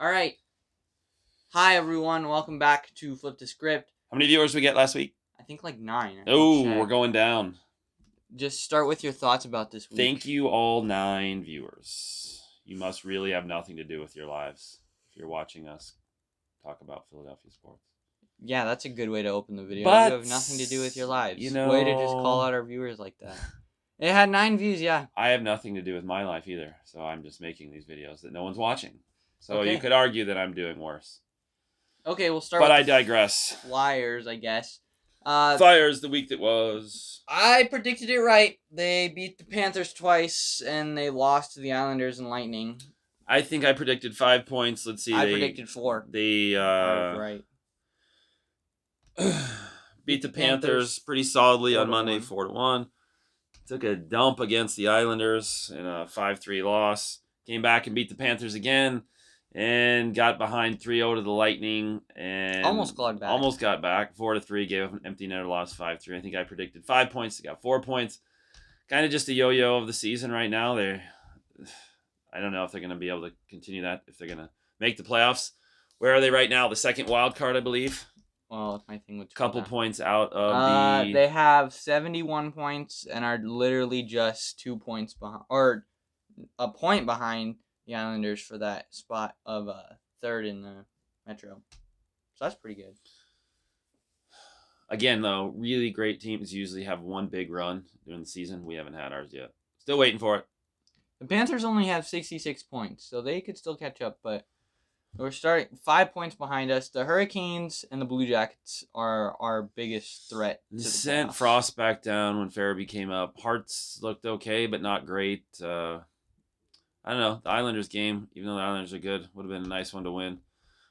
All right. Hi, everyone. Welcome back to Flip the Script. How many viewers we get last week? I think like 9. Oh, we're going down. Just start with your thoughts about this week. Thank you, all 9 viewers. You must really have nothing to do with your lives if you're watching us talk about Philadelphia sports. Yeah, that's a good way to open the video. But you have nothing to do with your lives. You know, way to just call out our viewers like that. It had 9 views, yeah. I have nothing to do with my life either, so I'm just making these videos that no one's watching. So Okay. You could argue that I'm doing worse. Okay, we'll start but with I digress. Flyers, I guess. Flyers the week that was. I predicted it right. They beat the Panthers twice, and they lost to the Islanders and Lightning. I think I predicted 5 points. Let's see. I predicted 4. They I was right. beat the Panthers pretty solidly on Monday, 4-1. Took a dump against the Islanders in a 5-3 loss. Came back and beat the Panthers again, and got behind 3-0 to the Lightning, and almost got back. 4-3, gave up an empty netter loss, 5-3. I think I predicted 5 points. They got 4 points. Kind of just a yo-yo of the season right now. I don't know if they're going to be able to continue that, if they're going to make the playoffs. Where are they right now? The second wild card, I believe. Well, my thing would couple points out of They have 71 points and are literally just 2 points behind, or a point behind the Islanders for that spot of third in the Metro. So that's pretty good. Again, though, really great teams usually have one big run during the season. We haven't had ours yet. Still waiting for it. The Panthers only have 66 points, so they could still catch up, but we're starting 5 points behind us. The Hurricanes and the Blue Jackets are our biggest threat. They sent Frost back down when Farabee came up. Hearts looked okay, but not great. I don't know. The Islanders game, even though the Islanders are good, would have been a nice one to win.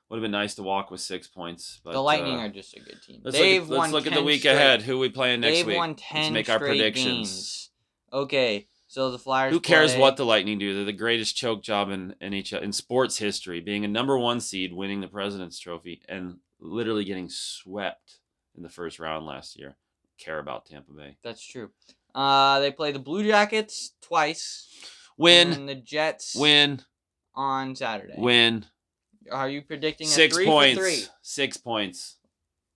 Would have been nice to walk with 6 points. But the Lightning are just a good team. Let's look at the week ahead. Who are we playing next week? They've won 10 Let's make our predictions. Games. Okay. So the Flyers. Who cares what the Lightning do? They're the greatest choke job in sports history, being a number 1 seed, winning the President's Trophy, and literally getting swept in the first round last year. Care about Tampa Bay? That's true. They play the Blue Jackets twice. Win. And the Jets. Win. On Saturday. Win. Are you predicting 6 3 points? For 3? 6 points.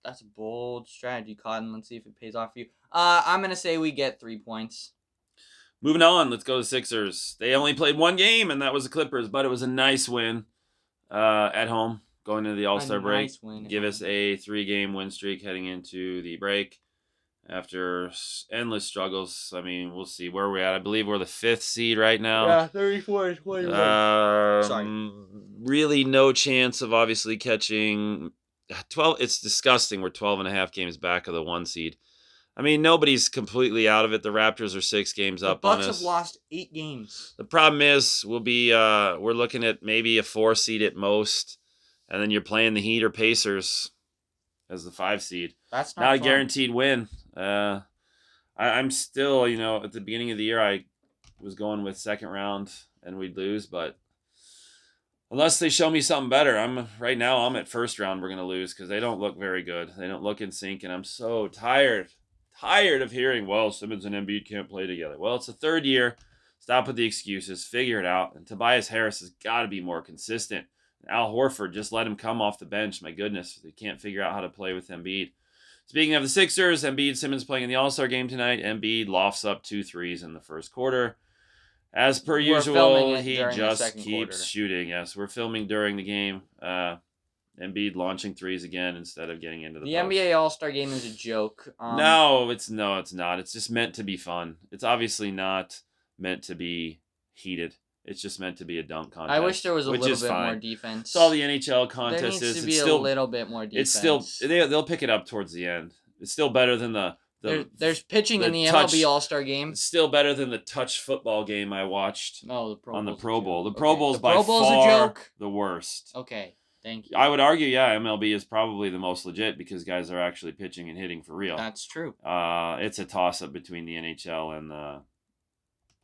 That's a bold strategy, Cotton. Let's see if it pays off for you. I'm gonna say we get 3 points. Moving on, let's go to Sixers. They only played 1 game, and that was the Clippers, but it was a nice win at home going into the All-Star break. Give us a 3-game win streak heading into the break after endless struggles. I mean, we'll see where we're at. I believe we're the 5th seed right now. Yeah, 34-21. Sorry. Really no chance of obviously catching 12. It's disgusting. We're 12.5 games back of the 1 seed. I mean, nobody's completely out of it. The Raptors are 6 games up on us. The Bucks have lost 8 games. The problem is, we're looking at maybe a 4 seed at most, and then you're playing the Heat or Pacers as the 5 seed. That's not a guaranteed win. I'm still, at the beginning of the year, I was going with second round and we'd lose, but unless they show me something better, right now I'm at first round. We're gonna lose because they don't look very good. They don't look in sync, and I'm so tired of hearing, well, Simmons and Embiid can't play together. Well, it's the 3rd year. Stop with the excuses. Figure it out. And Tobias Harris has got to be more consistent. Al Horford, just let him come off the bench. My goodness, they can't figure out how to play with Embiid. Speaking of the Sixers, Embiid, Simmons playing in the All-Star game tonight. Embiid lofts up 2 threes in the first quarter. As per usual, he just keeps shooting. Yes, we're filming during the game. Embiid launching 3s again instead of getting into the post. NBA All-Star game is a joke. No, it's not. It's just meant to be fun. It's obviously not meant to be heated. It's just meant to be a dunk contest. I wish there was a little bit more defense. It's all the NHL contest is. There needs to be a little bit more defense. It's still they'll pick it up towards the end. It's still better than there's pitching in the MLB All-Star game. It's still better than the touch football game I watched on the Pro Bowl. The Pro Bowl is by far the worst. Okay. Thank you. I would argue, MLB is probably the most legit because guys are actually pitching and hitting for real. That's true. It's a toss-up between the NHL and the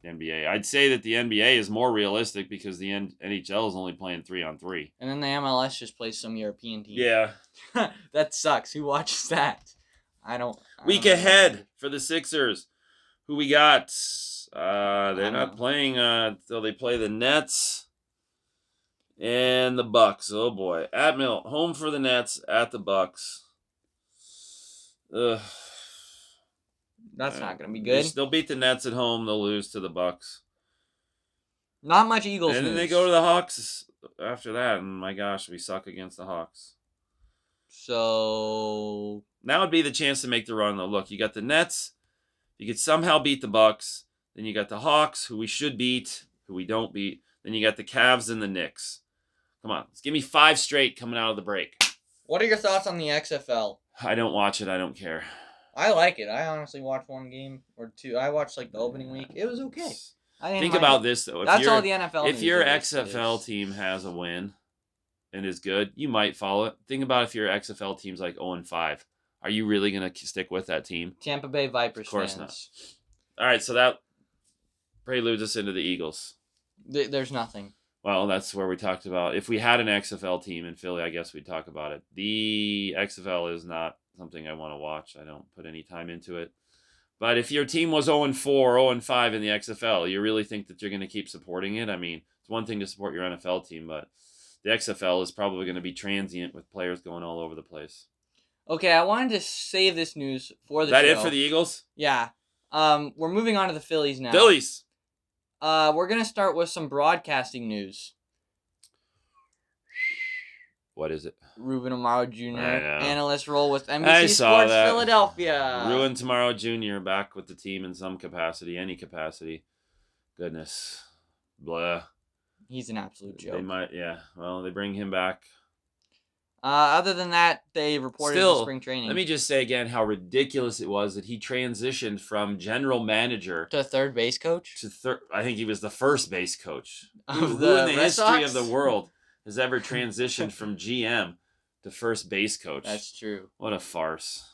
NBA. I'd say that the NBA is more realistic because the NHL is only playing 3-on-3. And then the MLS just plays some European team. Yeah. That sucks. Who watches that? Week ahead for the Sixers. Who we got? They're not playing until they play the Nets And the Bucks. Oh boy. Home for the Nets at the Bucks. Ugh. That's not going to be They good. still beat the Nets at home. They'll lose to the Bucks. Not much Eagles And then they news. go to the Hawks after that. And my gosh, we suck against the Hawks. So Now would be the chance to make the run, though. Look, you got the Nets. You could somehow beat the Bucks. Then you got the Hawks, who we should beat, who we don't beat. Then you got the Cavs and the Knicks. Come on, let's give me 5 straight coming out of the break. what are your thoughts on the XFL? I don't watch it. I don't care. I like it. I honestly watched one game or two. I watched like the opening week. It was okay. I didn't Think mind about it. this though. That's all the NFL. If news your is XFL team has a win and is good, you might follow it. Think about if your XFL team's like 0-5. Are you really gonna stick with that team? Tampa Bay Vipers. Of course fans. not. All right, so that preludes us into the Eagles. There's nothing. Well, that's where we talked about if we had an XFL team in Philly, I guess we'd talk about it. The XFL is not something I want to watch. I don't put any time into it. But if your team was 0-4, 0-5 in the XFL, you really think that you're going to keep supporting it? I mean, it's one thing to support your NFL team, but the XFL is probably going to be transient with players going all over the place. Okay, I wanted to save this news for the Is that show. it for the Eagles? Yeah. We're moving on to the Phillies now. Phillies. We're gonna start with some broadcasting news. What is it? Ruben Amaro Jr. I know. analyst role with I NBC saw Sports that. Philadelphia. Ruin Tomorrow Jr. back with the team in some capacity, any capacity. Goodness. Blah. He's an absolute joke. They might, yeah. Well, they bring him back. Other than that, they reported to spring training. Let me just say again how ridiculous it was that he transitioned from general manager to third base coach. I think he was the first base coach. Who in the the Red history Sox? of the world has ever transitioned from GM to first base coach? That's true. What a farce.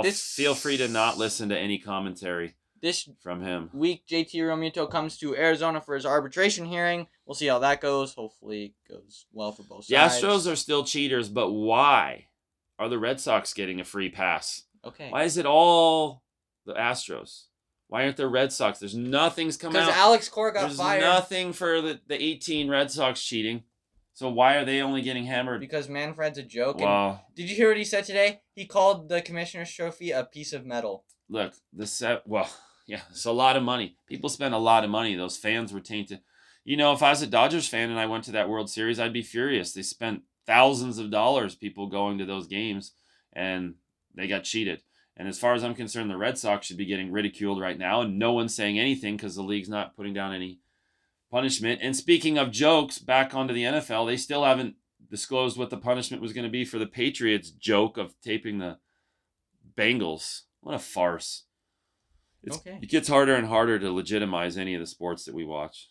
This feel free to not listen to any commentary this from him. Week, JT Realmuto comes to Arizona for his arbitration hearing. We'll see how that goes. Hopefully it goes well for both sides. The Astros are still cheaters, but why are the Red Sox getting a free pass? Okay. Why is it all the Astros? Why aren't there Red Sox? There's nothing's come out. Because Alex Cora got There's fired. nothing for the 18 Red Sox cheating. So why are they only getting hammered? Because Manfred's a joke. Well, did you hear what he said today? He called the Commissioner's Trophy a piece of metal. Look, yeah, it's a lot of money. People spend a lot of money. Those fans were tainted. You know, if I was a Dodgers fan and I went to that World Series, I'd be furious. They spent thousands of dollars, people going to those games, and they got cheated. And as far as I'm concerned, the Red Sox should be getting ridiculed right now, and no one's saying anything because the league's not putting down any punishment. And speaking of jokes, back onto the NFL, they still haven't disclosed what the punishment was going to be for the Patriots joke of taping the Bengals. What a farce. It gets harder and harder to legitimize any of the sports that we watch.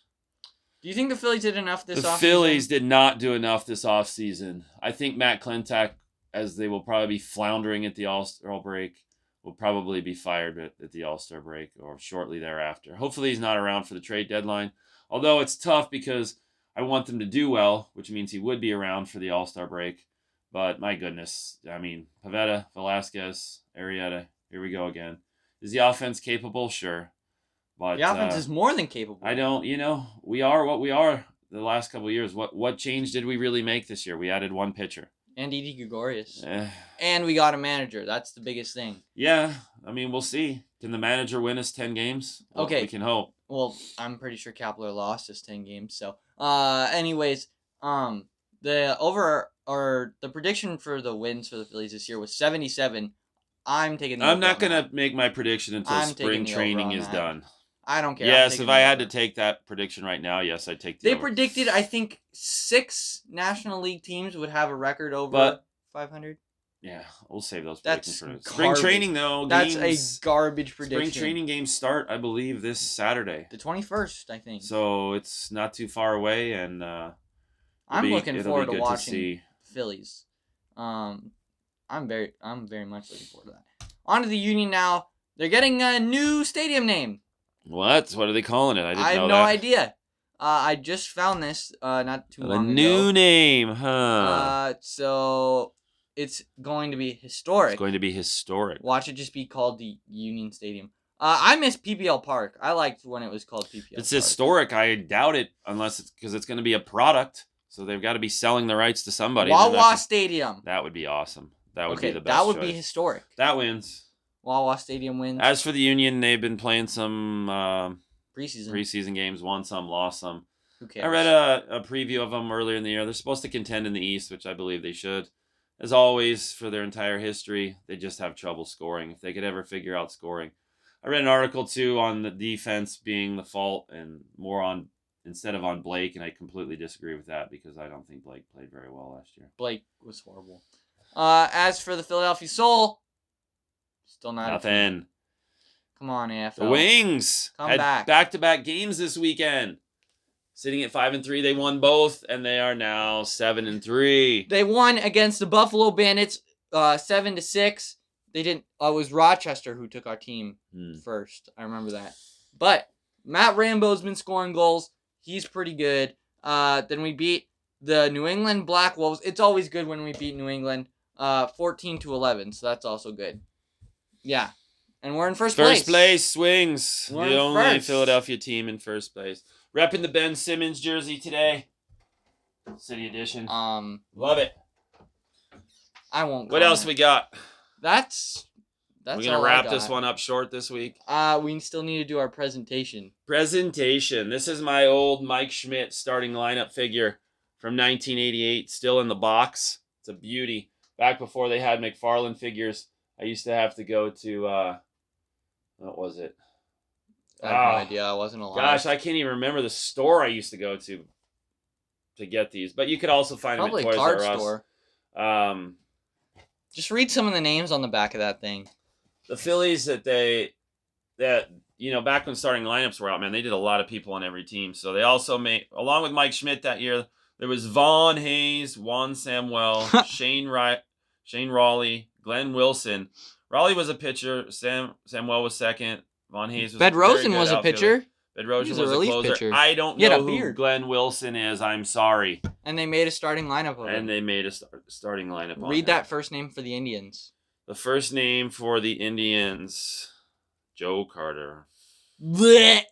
Do you think the Phillies did enough this offseason? The Phillies did not do enough this offseason. I think Matt Klentak, as they will probably be floundering at the All-Star break, will probably be fired at the All-Star break or shortly thereafter. Hopefully he's not around for the trade deadline. Although it's tough because I want them to do well, which means he would be around for the All-Star break. But my goodness, I mean, Pivetta, Velasquez, Arrieta, here we go again. Is the offense capable? Sure. But the offense is more than capable. We are what we are the last couple of years. What change did we really make this year? We added one pitcher. And Didi Gregorius. And we got a manager. That's the biggest thing. Yeah. I mean, we'll see. Can the manager win us 10 games? Well, okay. We can hope. Well, I'm pretty sure Kepler lost us 10 games. So, anyways, the prediction for the wins for the Phillies this year was 77. I'm not going to make my prediction until spring training is done. I don't care. Yes, if I had to take that prediction right now, yes, I'd take the They over. predicted, I think, 6 National League teams would have a record over 500. Yeah, we'll save those predictions for spring training, though. That's a garbage prediction. Spring training games start, I believe, this Saturday. The 21st, I think. So it's not too far away, and I'm looking forward to watching Phillies. I'm very much looking forward to that. On to the Union now. They're getting a new stadium name. What are they calling it? I have no idea. I just found this not too long ago. A new name, huh? So it's going to be historic. It's going to be historic. Watch it just be called the Union Stadium. I miss PPL Park. I liked when it was called PPL Park. It's historic. I doubt it unless it's because it's going to be a product. So they've got to be selling the rights to somebody. Wawa Stadium. That would be awesome. That would be the best that would choice. be historic. That wins. Wawa Stadium wins. As for the Union, they've been playing some preseason games, won some, lost some. Who cares? I read a preview of them earlier in the year. They're supposed to contend in the East, which I believe they should. As always, for their entire history, they just have trouble scoring. If they could ever figure out scoring. I read an article, too, on the defense being the fault and more on instead of on Blake, and I completely disagree with that because I don't think Blake played very well last year. Blake was horrible. As for the Philadelphia Soul, still not nothing. Come on, AFL. The Wings Come back. Back-to-back games this weekend. Sitting at 5-3, they won both, and they are now 7-3. They won against the Buffalo Bandits, 7-6. They didn't. It was Rochester who took our team first. I remember that. But Matt Rambo's been scoring goals. He's pretty good. Then we beat the New England Black Wolves. It's always good when we beat New England, 14-11. So that's also good. Yeah, and we're in first place. First place, Wings. We're the only first. Philadelphia team in first place. Repping the Ben Simmons jersey today. City edition. Love it. I won't. What else we got? That's we're gonna wrap this one up short this week. We still need to do our presentation. This is my old Mike Schmidt starting lineup figure from 1988, still in the box. It's a beauty. Back before they had McFarlane figures, I used to have to go to what was it? I have no idea. I wasn't alive. Gosh, I can't even remember the store I used to go to get these. But you could also find probably them at Toys card R Us. store. Just read some of the names on the back of that thing. The Phillies that back when starting lineups were out, man, they did a lot of people on every team. So they also made, along with Mike Schmidt that year, there was Vaughn Hayes, Juan Samuel, Shane Raleigh, Glenn Wilson. Raleigh was a pitcher. Samuel was second. Vaughn Hayes was Bedrosian was a pitcher. Bedrosian was a relief closer. pitcher. I don't know who Glenn Wilson is. I'm sorry. And they made a starting lineup of him. And they made a starting lineup. Read that first name for the Indians. The first name for the Indians, Joe Carter. Blech.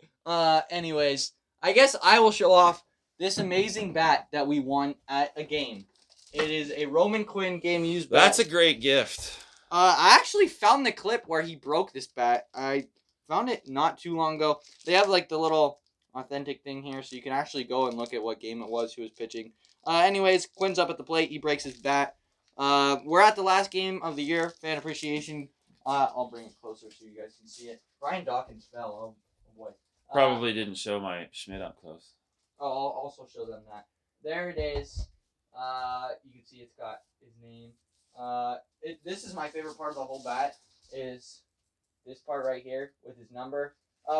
Anyways, I guess I will show off this amazing bat that we won at a game. It is a Roman Quinn game used bat. That's a great gift. I actually found the clip where he broke this bat. I found it not too long ago. They have like the little authentic thing here, so you can actually go and look at what game it was, who was pitching. Anyways, Quinn's up at the plate. He breaks his bat. We're at the last game of the year, fan appreciation. I'll bring it closer so you guys can see it. Brian Dawkins fell. Oh boy. Probably didn't show my Schmidt up close. I'll also show them that. There it is. You can see it's got his name. This is my favorite part of the whole bat, is this part right here with his number.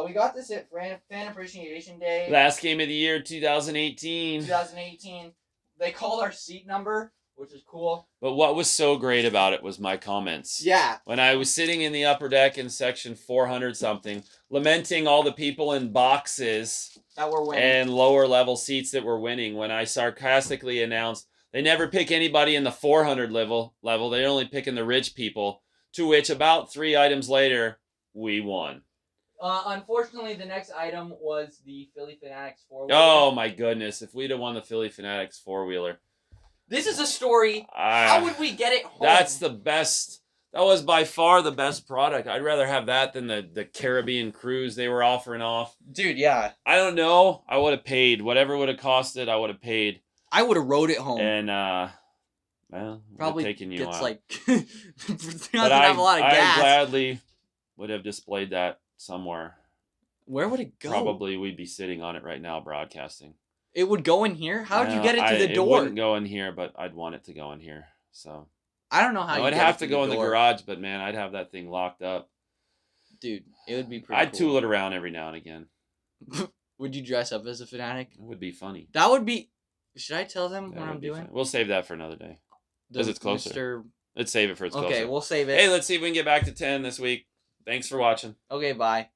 We got this at Fan Appreciation Day. Last game of the year, 2018. 2018. They called our seat number, which is cool. But what was so great about it was my comments. Yeah. When I was sitting in the upper deck in section 400-something, lamenting all the people in boxes that were winning and lower level seats that were winning, when I sarcastically announced they never pick anybody in the 400 level. They only pick in the rich people, to which about 3 items later, we won. Unfortunately, the next item was the Philly Fanatics 4-wheeler. Oh, my goodness. If we'd have won the Philly Fanatics 4-wheeler. This is a story. How would we get it home? That's the best. That was by far the best product. I'd rather have that than the Caribbean cruise they were offering off. Dude, yeah. I don't know. I would have paid. Whatever would have costed, I would have paid. I would have rode it home. And, well, probably taken you gets out. like, but have a lot of gas. I gladly would have displayed that somewhere. Where would it go? Probably we'd be sitting on it right now broadcasting. It would go in here? How would you get it to the door? It wouldn't go in here, but I'd want it to go in here. So I don't know how I'd have to go in the garage, but man, I'd have that thing locked up. Dude, it would be pretty I'd tool it around every now and again. Would you dress up as a fanatic? It would be funny. That would be... Should I tell them what I'm doing? Fun. We'll save that for another day. Because it's closer. Let's save it for it's closer. Okay, we'll save it. Hey, let's see if we can get back to 10 this week. Thanks for watching. Okay, bye.